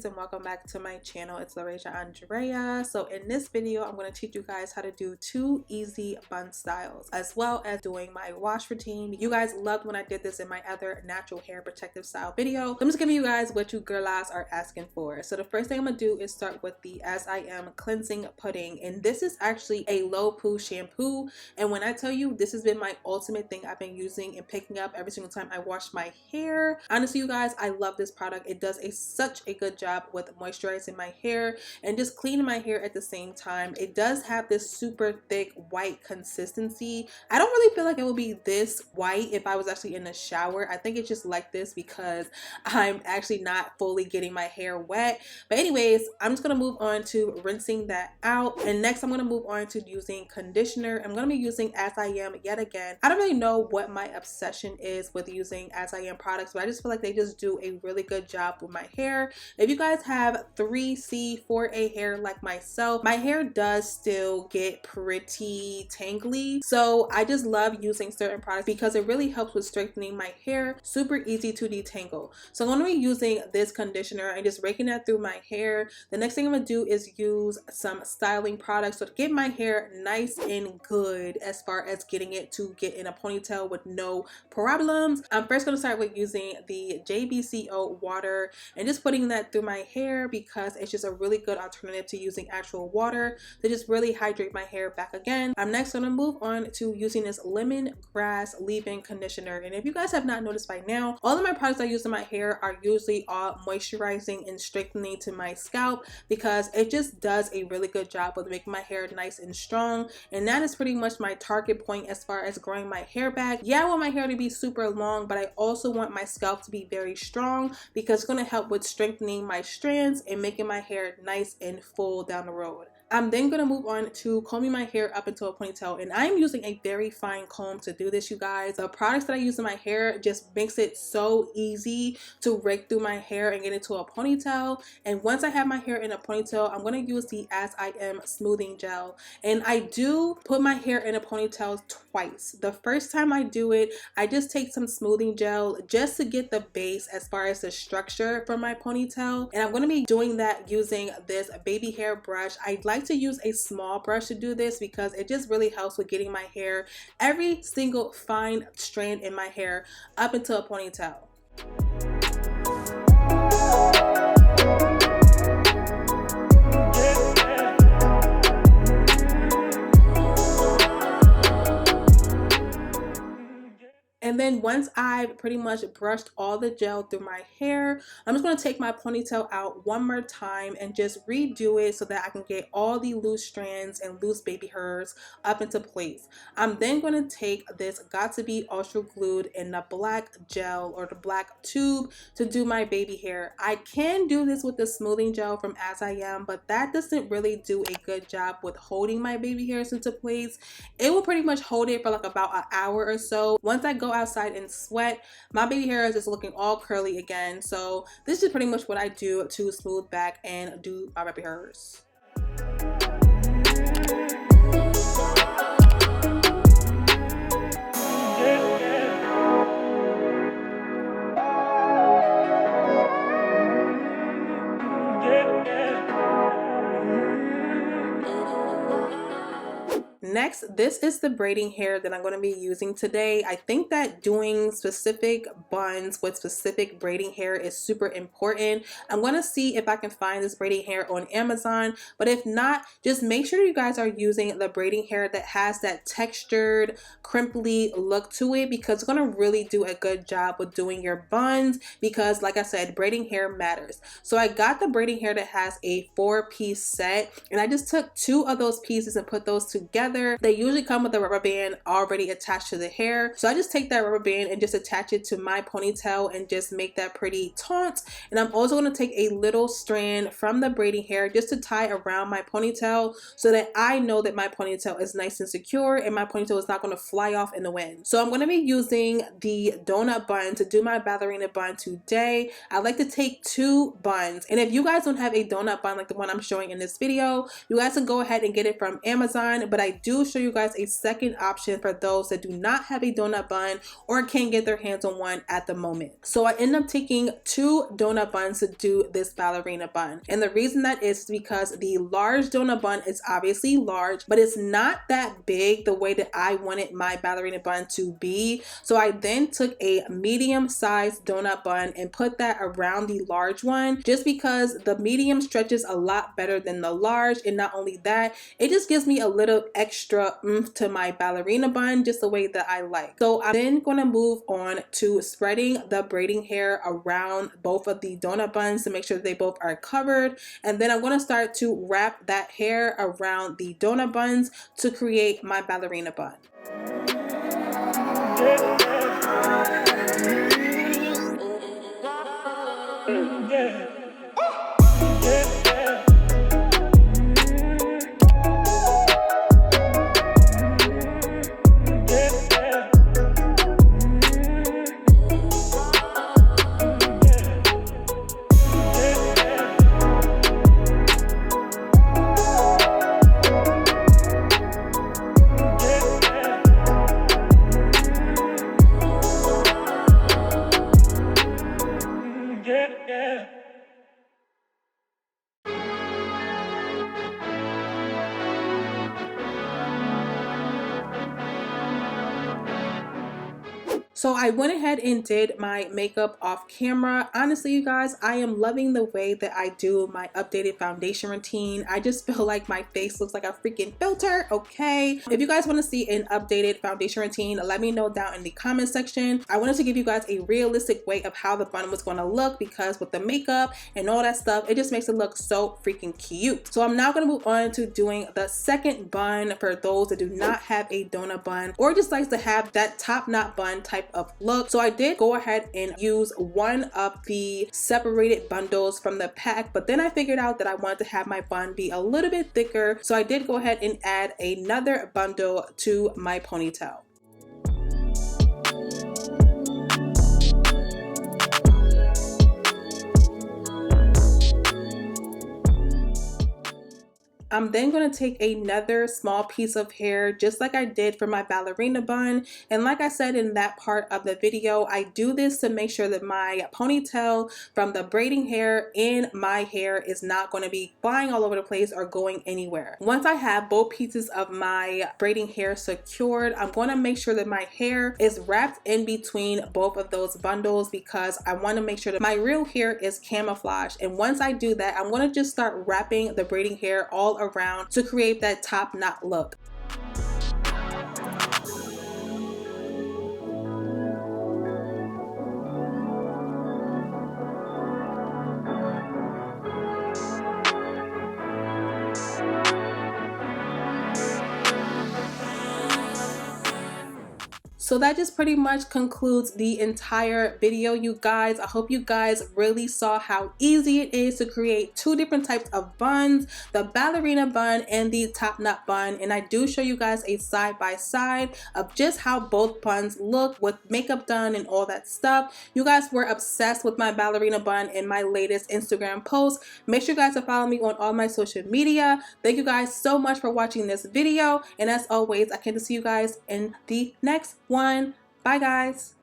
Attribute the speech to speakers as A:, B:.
A: beauties, and welcome back to my channel. It's Laurasia Andrea. So in this video, I'm going to teach you guys how to do 2 easy bun styles, as well as doing my wash routine. You guys loved when I did this in my other natural hair protective style video. I'm just giving you guys what you girlas are asking for. So the first thing I'm going to do is start with the As I Am cleansing pudding, and this is actually a low poo shampoo. And when I tell you, this has been my ultimate thing I've been using and picking up every single time I wash my hair. Honestly, you guys, I love this product. It does such a good job with moisturizing my hair and just cleaning my hair at the same time. It does have this super thick white consistency. I don't really feel like it would be this white if I was actually in the shower. I think it's just like this because I'm actually not fully getting my hair wet. But anyways, I'm just gonna move on to rinsing that out, and next I'm gonna move on to using conditioner. I'm gonna be using As I Am yet again. I don't really know what my obsession is with using As I Am products, but I just feel like they just do a really good job with my hair. If you guys have 3C, 4A hair like myself, my hair does still get pretty tangly. So I just love using certain products because it really helps with strengthening my hair. Super easy to detangle. So I'm going to be using this conditioner and just raking that through my hair. The next thing I'm going to do is use some styling products to get my hair nice and good as far as getting it to get in a ponytail with no problems. I'm first going to start with using the JBCO water and just putting that through my hair because it's just a really good alternative to using actual water to just really hydrate my hair back again. I'm next going to move on to using this lemongrass leave-in conditioner, and if you guys have not noticed by now, all of my products I use in my hair are usually all moisturizing and strengthening to my scalp because it just does a really good job with making my hair nice and strong, and that is pretty much my target point as far as growing my hair back. Yeah, I want my hair to be super long, but I also want my scalp to be very strong because it's going to help with strengthening my strands and making my hair nice and full down the road. I'm then going to move on to combing my hair up into a ponytail, and I'm using a very fine comb to do this, you guys. The products that I use in my hair just makes it so easy to rake through my hair and get into a ponytail. And once I have my hair in a ponytail, I'm going to use the As I Am smoothing gel, and I do put my hair in a ponytail twice. The first time I do it, I just take some smoothing gel just to get the base as far as the structure for my ponytail, and I'm going to be doing that using this baby hair brush. I like to use a small brush to do this because it just really helps with getting my hair, every single fine strand in my hair, up into a ponytail. And then once I've pretty much brushed all the gel through my hair, I'm just going to take my ponytail out one more time and just redo it so that I can get all the loose strands and loose baby hairs up into place. I'm then going to take this Got To Be Ultra Glued in the black gel or the black tube to do my baby hair. I can do this with the smoothing gel from As I Am, but that doesn't really do a good job with holding my baby hairs into place. It will pretty much hold it for like about an hour or so. Once I go outside and sweat, my baby hair is just looking all curly again. So this is pretty much what I do to smooth back and do my baby hairs. Next, this is the braiding hair that I'm going to be using today. I think that doing specific buns with specific braiding hair is super important. I'm going to see if I can find this braiding hair on Amazon, but if not, just make sure you guys are using the braiding hair that has that textured, crimply look to it because it's going to really do a good job with doing your buns because, like I said, braiding hair matters. So I got the braiding hair that has a 4-piece set, and I just took 2 of those pieces and put those together. They usually come with a rubber band already attached to the hair, so I just take that rubber band and just attach it to my ponytail and just make that pretty taut. And I'm also going to take a little strand from the braiding hair just to tie around my ponytail so that I know that my ponytail is nice and secure and my ponytail is not going to fly off in the wind. So I'm going to be using the donut bun to do my ballerina bun today. I like to take 2 buns, and if you guys don't have a donut bun like the one I'm showing in this video, you guys can go ahead and get it from Amazon, but I do show you guys a second option for those that do not have a donut bun or can't get their hands on one at the moment. So I end up taking 2 donut buns to do this ballerina bun. And the reason that is because the large donut bun is obviously large, but it's not that big the way that I wanted my ballerina bun to be. So I then took a medium-sized donut bun and put that around the large one, just because the medium stretches a lot better than the large. And not only that, it just gives me a little extra oomph to my ballerina bun, just the way that I like. So I'm then going to move on to spreading the braiding hair around both of the donut buns to make sure that they both are covered. And then I'm going to start to wrap that hair around the donut buns to create my ballerina bun. So I went ahead and did my makeup off camera. Honestly, you guys, I am loving the way that I do my updated foundation routine. I just feel like my face looks like a freaking filter, okay? If you guys want to see an updated foundation routine, let me know down in the comment section. I wanted to give you guys a realistic way of how the bun was going to look, because with the makeup and all that stuff, it just makes it look so freaking cute. So I'm now going to move on to doing the second bun for those that do not have a donut bun or just likes to have that top knot bun type of look. So I did go ahead and use one of the separated bundles from the pack, but then I figured out that I wanted to have my bun be a little bit thicker, so I did go ahead and add another bundle to my ponytail. I'm then going to take another small piece of hair, just like I did for my ballerina bun. And like I said in that part of the video, I do this to make sure that my ponytail from the braiding hair in my hair is not going to be flying all over the place or going anywhere. Once I have both pieces of my braiding hair secured, I'm going to make sure that my hair is wrapped in between both of those bundles, because I want to make sure that my real hair is camouflaged. And once I do that, I'm going to just start wrapping the braiding hair all around to create that top knot look. So that just pretty much concludes the entire video, you guys. I hope you guys really saw how easy it is to create 2 different types of buns, the ballerina bun and the top knot bun. And I do show you guys a side-by-side of just how both buns look with makeup done and all that stuff. You guys were obsessed with my ballerina bun in my latest Instagram post. Make sure you guys to follow me on all my social media. Thank you guys so much for watching this video. And as always, I can't wait to see you guys in the next one. Bye guys.